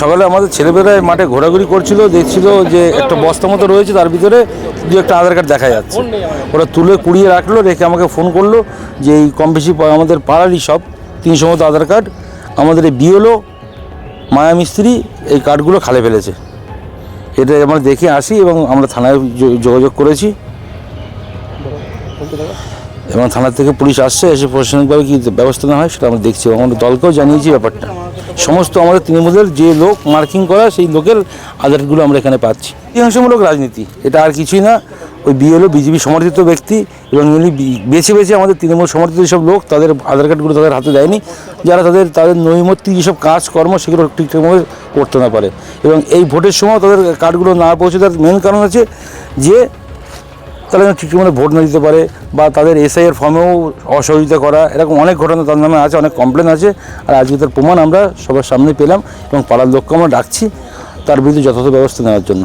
সকালে আমাদের ছেলেমেয়েরা মাঠে ঘোরাঘুরি করছিল, দেখছিল যে একটা বস্তা মতো রয়েছে, তার ভিতরে দু একটা আধার কার্ড দেখা যাচ্ছে। ওরা তুলে কুড়িয়ে রাখলো, রেখে আমাকে ফোন করলো যে এই কম বেশি আমাদের পাড়ারই সব 300 মতো আধার কার্ড আমাদের এই বিএলও মায়া মিস্ত্রি এই কার্ডগুলো খালে ফেলেছে। এটা আমরা দেখে আসি এবং আমরা থানায় যোগাযোগ করেছি এবং থানা থেকে পুলিশ আসছে, এসে প্রশাসনিকভাবে কী ব্যবস্থা নেওয়া হয় সেটা আমরা দেখছি। আমাদের দলকেও জানিয়েছি ব্যাপারটা। সমস্ত আমাদের তৃণমূলের যে লোক মার্কিং করা সেই লোকের আধারগুলো আমরা এখানে পাচ্ছি। ইতিহাসমূলক রাজনীতি, এটা আর কিছুই না। ওই বিএলও বিজেপি সমর্থিত ব্যক্তি এবং এমনি বেছে বেছে আমাদের তৃণমূল সমর্থিত যেসব লোক তাদের আধার কার্ডগুলো তাদের হাতে দেয়নি, যারা তাদের নৈমিত্তিক যেসব কাজকর্ম সেগুলো ঠিকঠাকভাবে করতে না পারে। এবং এই ভোটের সময় তাদের কার্ডগুলো না পৌঁছে দেওয়ার মেন কারণ আছে যে তারা যেন ঠিকঠাক মতো ভোট না দিতে পারে, বা তাদের এসআইয়ের ফর্মেও অসহযোগিতা করা, এরকম অনেক ঘটনা তার নামে আছে, অনেক কমপ্লেন আছে। আর আজকে তার প্রমাণ আমরা সবার সামনে পেলাম এবং পাড়ার লোককে আমরা ডাকছি তার বিরুদ্ধে যথাযথ ব্যবস্থা নেওয়ার জন্য।